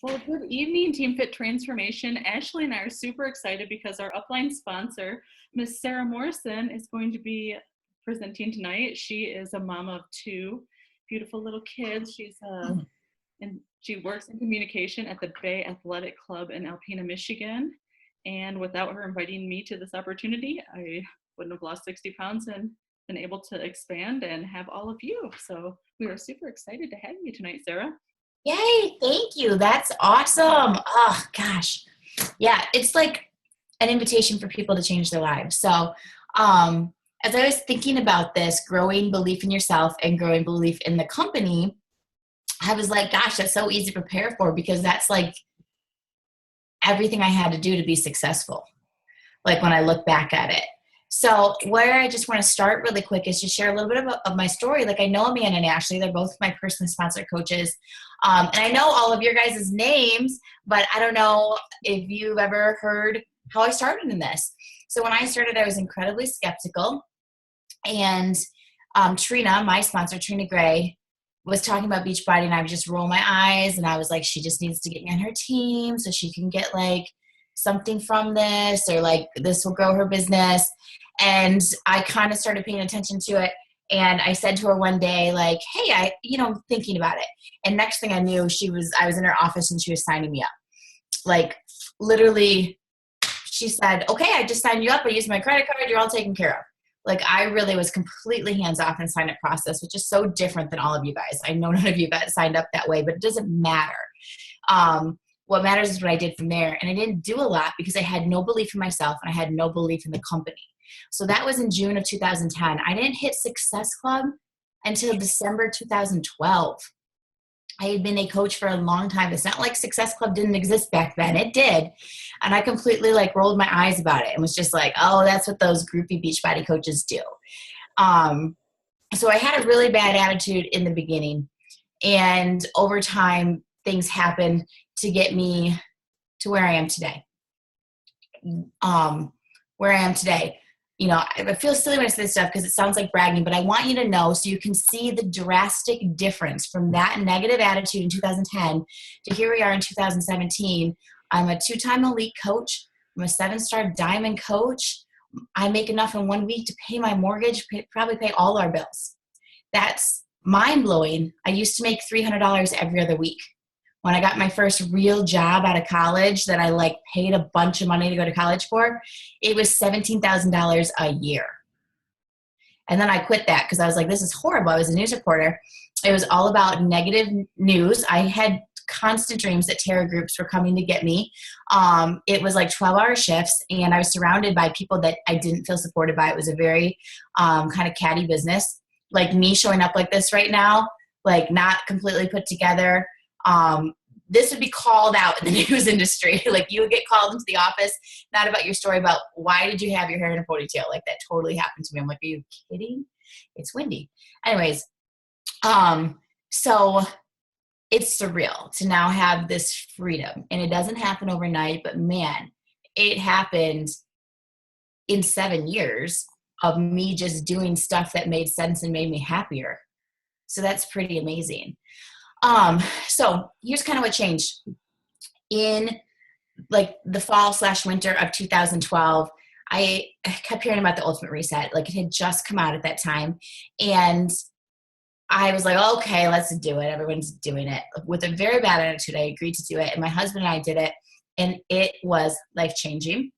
Well, good evening, Team Fit Transformation. Ashley and I are super excited because our upline sponsor, Miss Sarah Morrison, is going to be presenting tonight. She is a mom of two beautiful little kids. And she works in communication at the Bay Athletic Club in Alpena, Michigan. And without her inviting me to this opportunity, I wouldn't have lost 60 pounds and been able to expand and have all of you. So we are super excited to have you tonight, Sarah. Yay, thank you. That's awesome. Oh, gosh. Yeah, it's like an invitation for people to change their lives. So, as I was thinking about this, growing belief in yourself and growing belief in the company, I was like, gosh, that's so easy to prepare for because that's like everything I had to do to be successful. Like when I look back at it. So where I just want to start really quick is just share a little bit of my story. Like I know Amanda and Ashley, they're both my personally sponsored coaches. And I know all of your guys' names, but I don't know if you've ever heard how I started in this. So when I started, I was incredibly skeptical. And Trina, my sponsor, Trina Gray, was talking about Beachbody, and I would just roll my eyes. And I was like, she just needs to get me on her team so she can get like something from this, or like this will grow her business. And I kind of started paying attention to it. And I said to her one day, like, hey, thinking about it. And next thing I knew, I was in her office and she was signing me up. Like literally, she said, okay, I just signed you up. I used my credit card. You're all taken care of. Like I really was completely hands-off in sign-up process, which is so different than all of you guys. I know none of you got signed up that way, but it doesn't matter. What matters is what I did from there. And I didn't do a lot because I had no belief in myself and I had no belief in the company. So that was in June of 2010. I didn't hit Success Club until December 2012. I had been a coach for a long time. It's not like Success Club didn't exist back then. It did. And I completely like rolled my eyes about it and was just like, oh, that's what those groupie Beachbody coaches do. So I had a really bad attitude in the beginning. And over time, things happened to get me to where I am today. You know, I feel silly when I say this stuff because it sounds like bragging, but I want you to know so you can see the drastic difference from that negative attitude in 2010 to here we are in 2017. I'm a 2-time elite coach. I'm a 7-star diamond coach. I make enough in 1 week to pay my mortgage, probably pay all our bills. That's mind-blowing. I used to make $300 every other week. When I got my first real job out of college that I like paid a bunch of money to go to college for, it was $17,000 a year. And then I quit that because I was like, this is horrible. I was a news reporter. It was all about negative news. I had constant dreams that terror groups were coming to get me. It was like 12-hour shifts, and I was surrounded by people that I didn't feel supported by. It was a very kind of catty business. Like me showing up like this right now, like not completely put together. This would be called out in the news industry. Like you would get called into the office, not about your story, about why did you have your hair in a ponytail? Like that totally happened to me. I'm like, are you kidding? It's windy. Anyways, so it's surreal to now have this freedom, and it doesn't happen overnight, but man, it happened in 7 years of me just doing stuff that made sense and made me happier. So that's pretty amazing. So here's kind of what changed in like the fall/winter of 2012. I kept hearing about the Ultimate Reset. Like it had just come out at that time. And I was like, okay, let's do it. Everyone's doing it. With a very bad attitude, I agreed to do it. And my husband and I did it. And it was life-changing.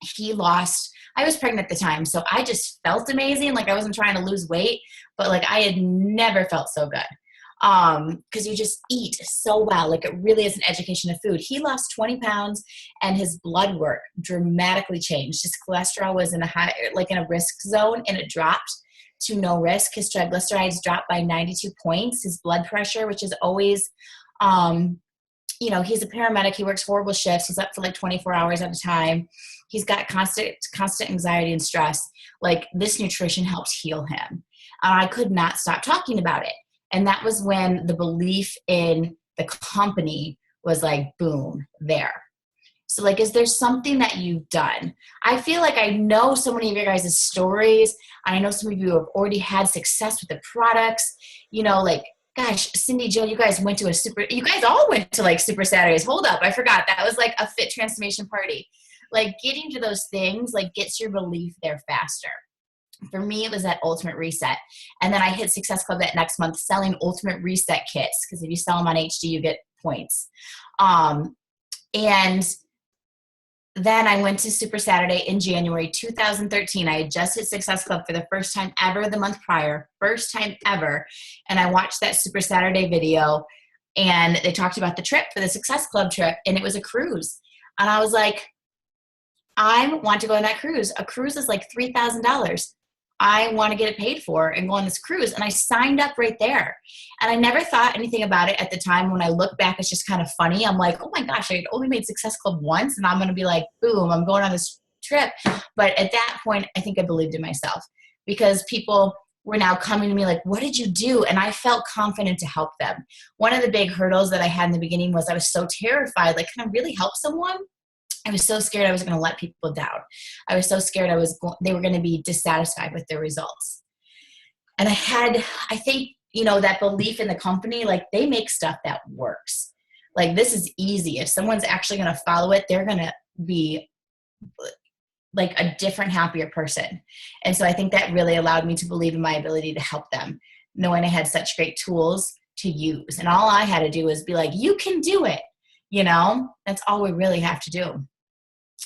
I was pregnant at the time. So I just felt amazing. Like I wasn't trying to lose weight, but like I had never felt so good. Because you just eat so well. Like it really is an education of food. He lost 20 pounds and his blood work dramatically changed. His cholesterol was in a risk zone, and it dropped to no risk. His triglycerides dropped by 92 points. His blood pressure, which is always, he's a paramedic. He works horrible shifts. He's up for like 24 hours at a time. He's got constant anxiety and stress. Like this nutrition helps heal him. I could not stop talking about it. And that was when the belief in the company was like, boom, there. So like, is there something that you've done? I feel like I know so many of your guys' stories. And I know some of you have already had success with the products. You know, like gosh, Cindy, Jill, you guys all went to like Super Saturdays. Hold up. I forgot. That was like a fit transformation party. Like getting to those things, like gets your belief there faster. For me, it was that Ultimate Reset. And then I hit Success Club that next month selling Ultimate Reset kits. Because if you sell them on HD, you get points. And then I went to Super Saturday in January 2013. I had just hit Success Club for the first time ever the month prior. First time ever. And I watched that Super Saturday video. And they talked about the trip for the Success Club trip. And it was a cruise. And I was like, I want to go on that cruise. A cruise is like $3,000. I want to get it paid for and go on this cruise. And I signed up right there. And I never thought anything about it at the time. When I look back, it's just kind of funny. I'm like, oh my gosh, I had only made Success Club once and I'm going to be like, boom, I'm going on this trip. But at that point, I think I believed in myself because people were now coming to me like, what did you do? And I felt confident to help them. One of the big hurdles that I had in the beginning was I was so terrified, like, can I really help someone? I was so scared I was going to let people down. I was so scared they were going to be dissatisfied with their results. And I think, that belief in the company, like they make stuff that works. Like this is easy. If someone's actually going to follow it, they're going to be like a different, happier person. And so I think that really allowed me to believe in my ability to help them, knowing I had such great tools to use. And all I had to do was be like, you can do it. That's all we really have to do.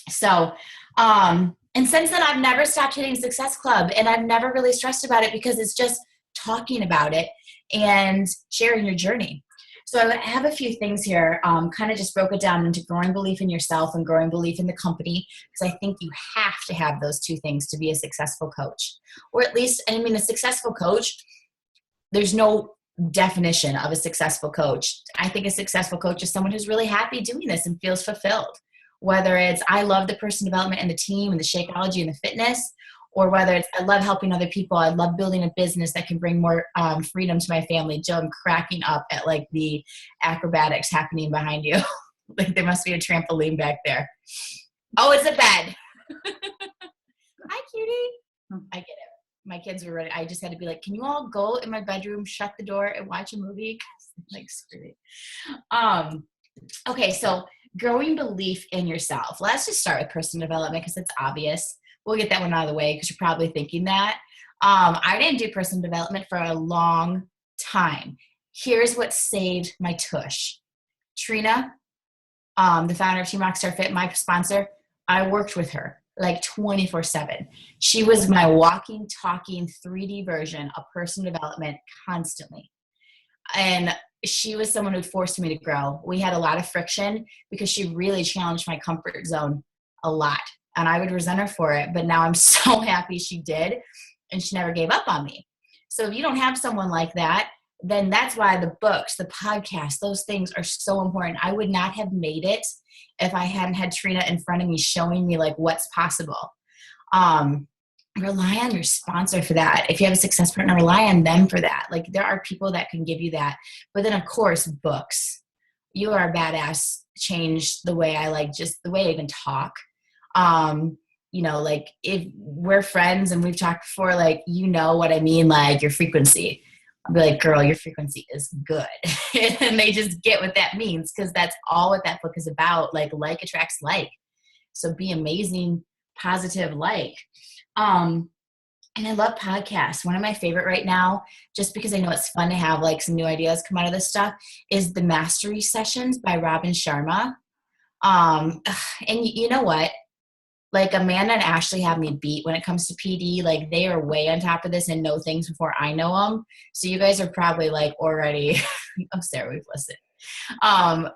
So, and since then I've never stopped hitting Success Club and I've never really stressed about it because it's just talking about it and sharing your journey. So I have a few things here, kind of just broke it down into growing belief in yourself and growing belief in the company. Because I think you have to have those two things to be a successful coach, or at least, a successful coach, there's no definition of a successful coach. I think a successful coach is someone who's really happy doing this and feels fulfilled. Whether it's I love the person development and the team and the Shakeology and the fitness, or whether it's I love helping other people. I love building a business that can bring more freedom to my family. Jill, I'm cracking up at like the acrobatics happening behind you. Like there must be a trampoline back there. Oh, it's a bed. Hi, cutie. I get it. My kids were ready. I just had to be like, can you all go in my bedroom, shut the door, and watch a movie? Like, screw it. Okay, so growing belief in yourself. Let's just start with personal development because it's obvious. We'll get that one out of the way because you're probably thinking that. I didn't do personal development for a long time. Here's what saved my tush. Trina, the founder of Team Rockstar Fit, my sponsor, I worked with her like 24/7. She was my walking, talking 3D version of personal development constantly. And she was someone who forced me to grow. We had a lot of friction because she really challenged my comfort zone a lot. And I would resent her for it. But now I'm so happy she did. And she never gave up on me. So if you don't have someone like that, then that's why the books, the podcasts, those things are so important. I would not have made it if I hadn't had Trina in front of me showing me like what's possible. Rely on your sponsor for that. If you have a success partner, rely on them for that. Like there are people that can give you that. But then of course, books. You Are a Badass changed the way I just the way I even talk. Like if we're friends and we've talked before, like, what I mean, like your frequency. I'll be like, girl, your frequency is good. And they just get what that means because that's all what that book is about. Like attracts like. So be amazing, positive, like. And I love podcasts. One of my favorite right now, just because I know it's fun to have like some new ideas come out of this stuff, is the Mastery Sessions by Robin Sharma. And you know what? Like Amanda and Ashley have me beat when it comes to PD. Like they are way on top of this and know things before I know them. So you guys are probably like already, oh, Sarah, we've listened.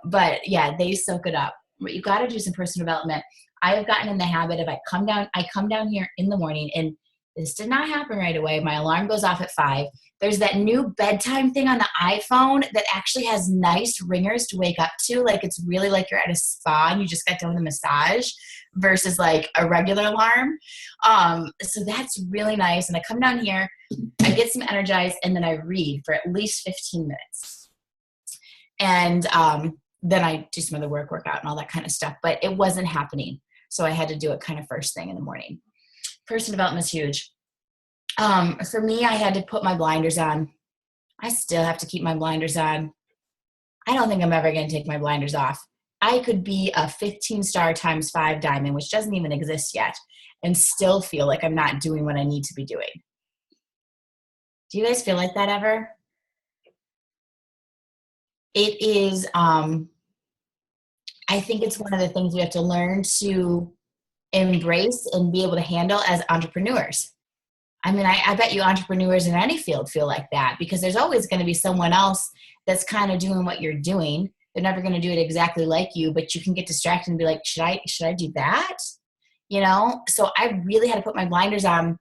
But yeah, they soak it up. But you got to do some personal development. I have gotten in the habit of I come down here in the morning, and this did not happen right away. My alarm goes off at 5. There's that new bedtime thing on the iPhone that actually has nice ringers to wake up to. Like it's really like you're at a spa and you just got done with a massage versus like a regular alarm. So that's really nice. And I come down here, I get some energized, and then I read for at least 15 minutes. And then I do some other workout and all that kind of stuff. But it wasn't happening. So I had to do it kind of first thing in the morning. Personal development is huge. For me, I had to put my blinders on. I still have to keep my blinders on. I don't think I'm ever going to take my blinders off. I could be a 15-star times 5 diamond, which doesn't even exist yet, and still feel like I'm not doing what I need to be doing. Do you guys feel like that ever? It is, I think it's one of the things we have to learn to embrace and be able to handle as entrepreneurs. I mean, I bet you entrepreneurs in any field feel like that, because there's always going to be someone else that's kind of doing what you're doing. They're never going to do it exactly like you, but you can get distracted and be like, should I do that? You know? So I really had to put my blinders on.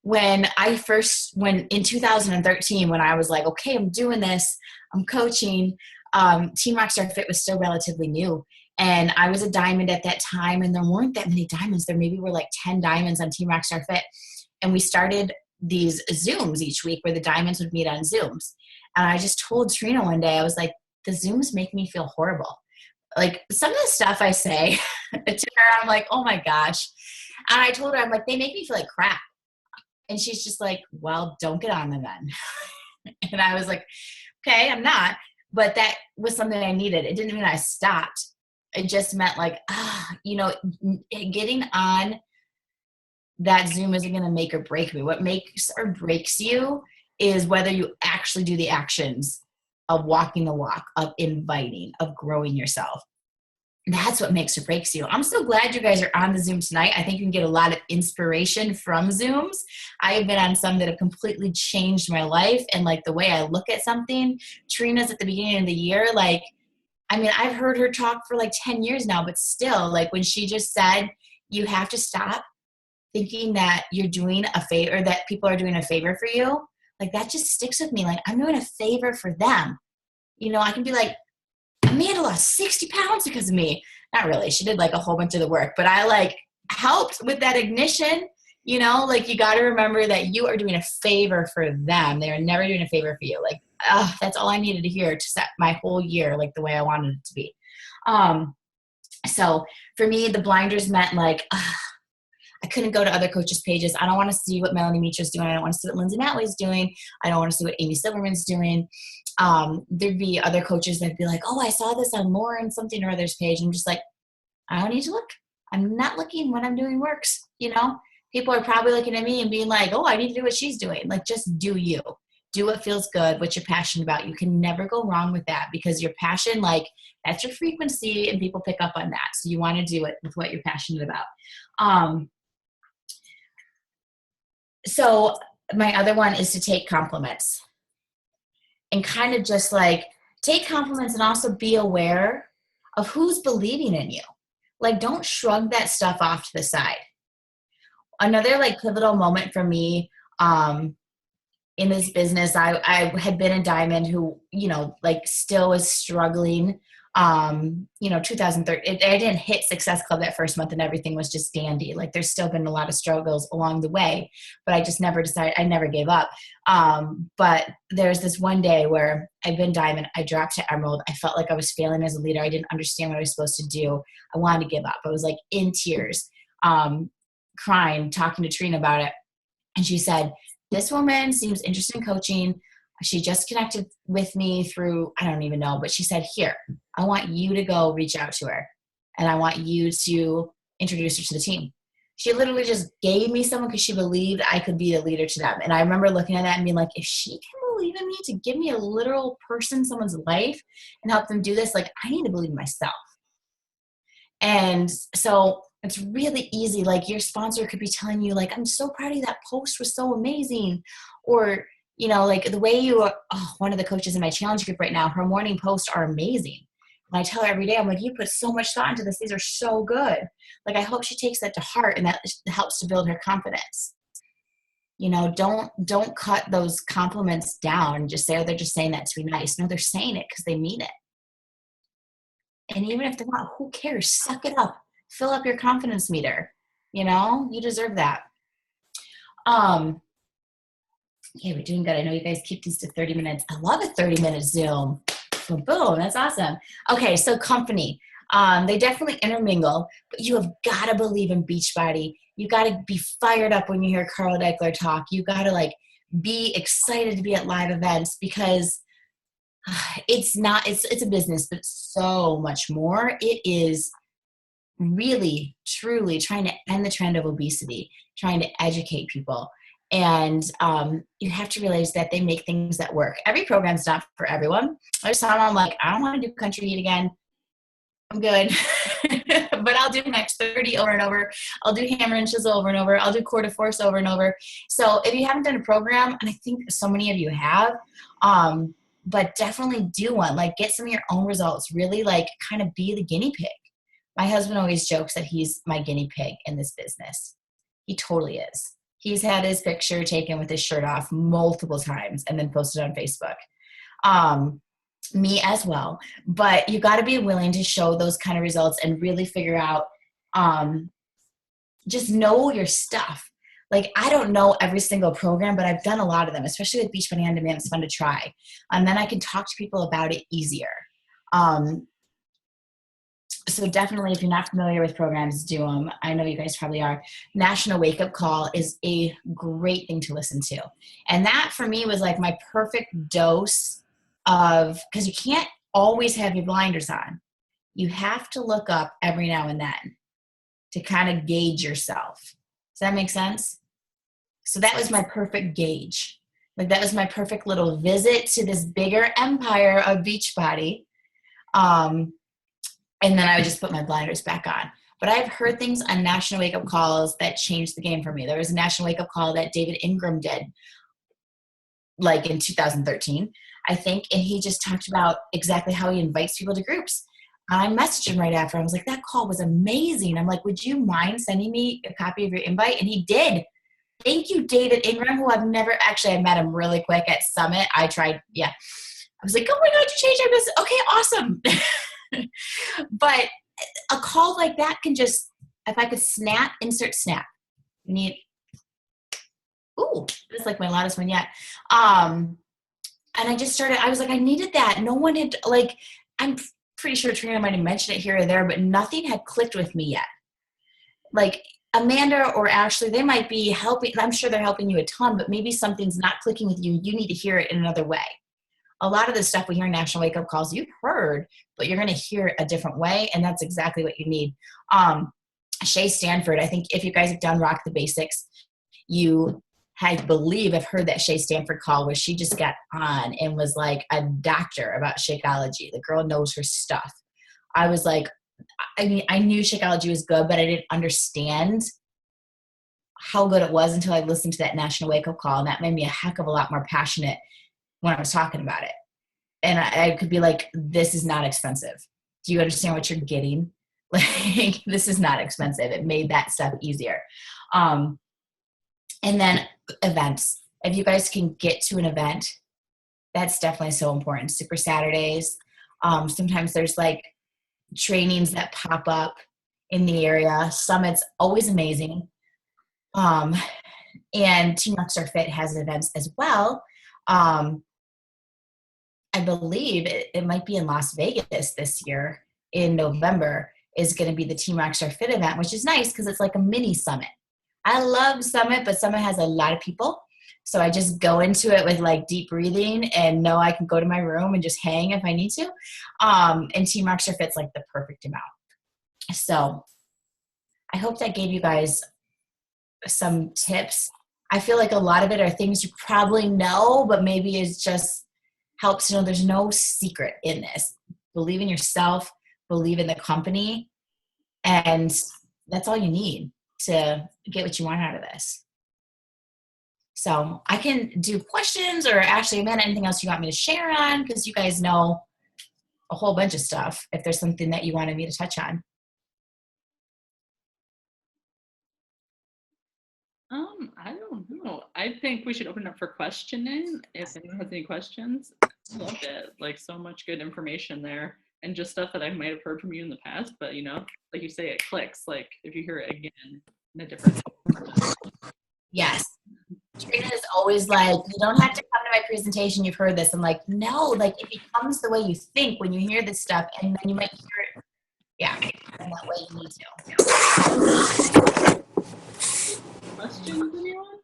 When in 2013, when I was like, okay, I'm doing this, I'm coaching, Team Rockstar Fit was still relatively new. And I was a diamond at that time, and there weren't that many diamonds. There maybe were like 10 diamonds on Team Rockstar Fit. And we started these Zooms each week where the diamonds would meet on Zooms. And I just told Trina one day, I was like, the Zooms make me feel horrible. Like, some of the stuff I say to her, I'm like, oh my gosh. And I told her, I'm like, they make me feel like crap. And she's just like, well, don't get on them then. And I was like, okay, I'm not. But that was something I needed. It didn't mean I stopped. It just meant like, getting on that Zoom isn't going to make or break me. What makes or breaks you is whether you actually do the actions of walking the walk, of inviting, of growing yourself. That's what makes or breaks you. I'm so glad you guys are on the Zoom tonight. I think you can get a lot of inspiration from Zooms. I have been on some that have completely changed my life and like the way I look at something. Trina's at the beginning of the year, like, I mean, I've heard her talk for like 10 years now, but still, like when she just said, you have to stop thinking that you're doing a favor, that people are doing a favor for you. Like that just sticks with me. Like, I'm doing a favor for them. You know, I can be like, Amanda lost 60 pounds because of me. Not really. She did like a whole bunch of the work, but I like helped with that ignition. You know, like you got to remember that you are doing a favor for them. They are never doing a favor for you. Like, that's all I needed to hear to set my whole year like the way I wanted it to be. So for me, the blinders meant like, I couldn't go to other coaches' pages. I don't want to see what Melanie Meacher's doing. I don't want to see what Lindsay Matley's doing. I don't want to see what Amy Silverman's doing. There'd be other coaches that'd be like, oh, I saw this on Lauren something or other's page. I'm just like, I don't need to look. I'm not looking. What I'm doing works. You know, people are probably looking at me and being like, oh, I need to do what she's doing. Like, just do you. Do what feels good, what you're passionate about. You can never go wrong with that, because your passion, like, that's your frequency and people pick up on that. So you want to do it with what you're passionate about. So my other one is to take compliments and kind of just like take compliments and also be aware of who's believing in you. Like, don't shrug that stuff off to the side. Another like pivotal moment for me, in this business, I had been a diamond who, you know, like still was struggling. 2013, I didn't hit Success Club that first month and everything was just dandy. Like there's still been a lot of struggles along the way, but I just never decided, I never gave up. But there's this one day where I'd been diamond, I dropped to emerald. I felt like I was failing as a leader. I didn't understand what I was supposed to do. I wanted to give up. I was like in tears, crying, talking to Trina about it. And she said, this woman seems interested in coaching. She just connected with me through, I don't even know, but she said, here, I want you to go reach out to her. And I want you to introduce her to the team. She literally just gave me someone because she believed I could be a leader to them. And I remember looking at that and being like, if she can believe in me to give me a literal person, someone's life, and help them do this, like I need to believe in myself. And so it's really easy. Like your sponsor could be telling you like, I'm so proud of you. That post was so amazing. Or, you know, like the way you are, one of the coaches in my challenge group right now, her morning posts are amazing. And I tell her every day, I'm like, you put so much thought into this. These are so good. Like, I hope she takes that to heart and that helps to build her confidence. You know, don't cut those compliments down and just say, oh, they're just saying that to be nice. No, they're saying it because they mean it. And even if they're not, who cares? Suck it up. Fill up your confidence meter. You know, you deserve that. Okay, we're doing good. I know you guys keep these to 30 minutes. I love a 30-minute Zoom. Boom, boom, that's awesome. Okay, so company. They definitely intermingle, but you have got to believe in Beachbody. You got to be fired up when you hear Carl Deichler talk. You got to like be excited to be at live events, because it's a business, but so much more. It is really, truly trying to end the trend of obesity, trying to educate people. And you have to realize that they make things that work. Every program's not for everyone. There's some I'm like, I don't want to do country eat again. I'm good. But I'll do max 30 over and over. I'll do hammer and chisel over and over. I'll do core de force over and over. So if you haven't done a program, and I think so many of you have, but definitely do one. Like, get some of your own results. Really, like, kind of be the guinea pig. My husband always jokes that he's my guinea pig in this business. He totally is. He's had his picture taken with his shirt off multiple times and then posted on Facebook. Me as well. But you got to be willing to show those kind of results and really figure out, just know your stuff. Like, I don't know every single program, but I've done a lot of them, especially with Beachbody On Demand. It's fun to try. And then I can talk to people about it easier. So definitely, if you're not familiar with programs, do them. I know you guys probably are. National Wake Up Call is a great thing to listen to. And that for me was like my perfect dose of, because you can't always have your blinders on. You have to look up every now and then to kind of gauge yourself. Does that make sense? So that was my perfect gauge. Like, that was my perfect little visit to this bigger empire of Beachbody. And then I would just put my blinders back on. But I've heard things on National Wake Up Calls that changed the game for me. There was a National Wake Up Call that David Ingram did, like in 2013, I think. And he just talked about exactly how he invites people to groups. I messaged him right after. I was like, that call was amazing. I'm like, would you mind sending me a copy of your invite? And he did. Thank you, David Ingram, who I've never, actually, I met him really quick at Summit. I tried, yeah. I was like, oh my God, you changed our business. Okay, awesome. But a call like that can just, if I could snap, insert snap. Ooh, this is like my loudest one yet. And I just started, I was like, I needed that. No one had, like, I'm pretty sure Trina might have mentioned it here or there, but nothing had clicked with me yet. Like, Amanda or Ashley, they might be helping. I'm sure they're helping you a ton, but maybe something's not clicking with you. You need to hear it in another way. A lot of the stuff we hear in National Wake Up Calls, you've heard, but you're going to hear it a different way, and that's exactly what you need. Shay Stanford, I think if you guys have done Rock the Basics, you, I believe, have heard that Shay Stanford call where she just got on and was like a doctor about Shakeology. The girl knows her stuff. I was like, I mean, I knew Shakeology was good, but I didn't understand how good it was until I listened to that National Wake Up Call, and that made me a heck of a lot more passionate when I was talking about it. And I could be like, this is not expensive. Do you understand what you're getting? Like, this is not expensive. It made that stuff easier. And then events. If you guys can get to an event, that's definitely so important. Super Saturdays. Sometimes there's like trainings that pop up in the area. Summit's always amazing. And Team Rockstar Fit has events as well. I believe it might be in Las Vegas this year in November is going to be the Team Rockstar Fit event, which is nice because it's like a mini summit. I love Summit, but Summit has a lot of people. So I just go into it with like deep breathing and know I can go to my room and just hang if I need to. And Team Rockstar Fit's like the perfect amount. So I hope that gave you guys some tips. I feel like a lot of it are things you probably know, but maybe it's just helps to know there's no secret in this. Believe in yourself, believe in the company, and that's all you need to get what you want out of this. So I can do questions, or actually, Amanda, anything else you want me to share on? Because you guys know a whole bunch of stuff if there's something that you wanted me to touch on. I don't know. I think we should open up for questioning if anyone has any questions. Loved it. Like, so much good information there, and just stuff that I might have heard from you in the past, but you know, like you say, it clicks like if you hear it again in a different Yes. Trina is always like, you don't have to come to my presentation, you've heard this. I'm like, no, like it becomes the way you think when you hear this stuff, and then you might hear it, yeah, and that way you need to. questions, anyone?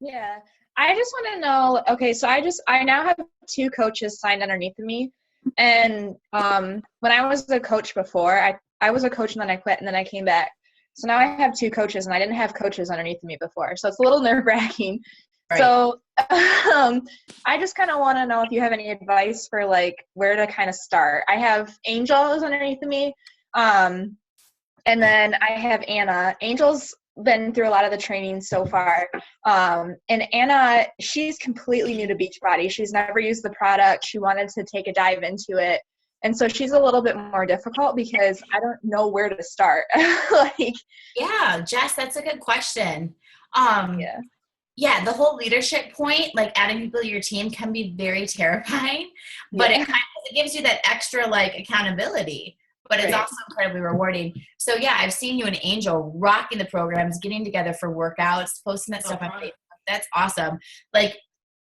Yeah. I just want to know, okay, so I now have 2 coaches signed underneath of me. And when I was a coach before, I was a coach and then I quit and then I came back. So now I have 2 coaches and I didn't have coaches underneath of me before. So it's a little nerve-wracking. Right. So I just kind of want to know if you have any advice for like where to kind of start. I have Angel is underneath of me. And then I have Anna. Angel's been through a lot of the training so far. And Anna, she's completely new to Beachbody. She's never used the product. She wanted to take a dive into it. And so she's a little bit more difficult because I don't know where to start. Yeah, Jess, that's a good question. Yeah, the whole leadership point, like adding people to your team can be very terrifying, but it gives you that extra like accountability. But it's also incredibly rewarding. So yeah, I've seen you and Angel rocking the programs, getting together for workouts, posting that stuff on Facebook. That's awesome. Like,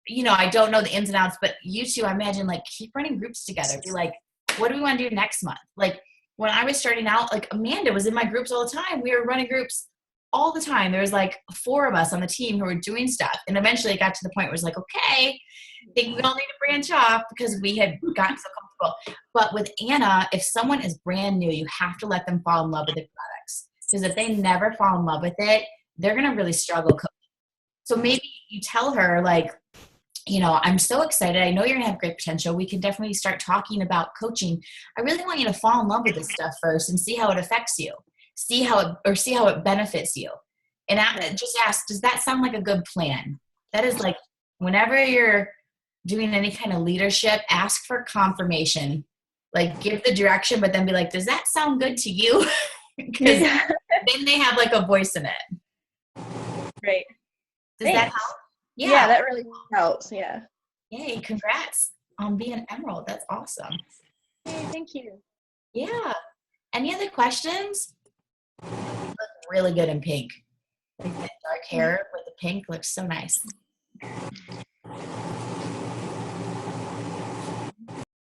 I don't know the ins and outs, but you two, I imagine, like, keep running groups together. Be like, what do we want to do next month? Like, when I was starting out, like, Amanda was in my groups all the time. We were running groups all the time. There was like 4 of us on the team who were doing stuff. And eventually it got to the point where it was like, okay, I think we all need to branch off because we had gotten so comfortable. But with Anna, if someone is brand new, you have to let them fall in love with the products. Because if they never fall in love with it, they're going to really struggle. So maybe you tell her like, I'm so excited. I know you're going to have great potential. We can definitely start talking about coaching. I really want you to fall in love with this stuff first and see how it affects you. See how it benefits you. And just ask, does that sound like a good plan? That is like, whenever you're doing any kind of leadership, ask for confirmation. Like, give the direction, but then be like, does that sound good to you? Because then they have like a voice in it. Right. Does that help? Yeah, that really helps. Yeah. Yay, congrats on being Emerald. That's awesome. Hey, thank you. Yeah. Any other questions? You look really good in pink. Like that dark hair with the pink looks so nice.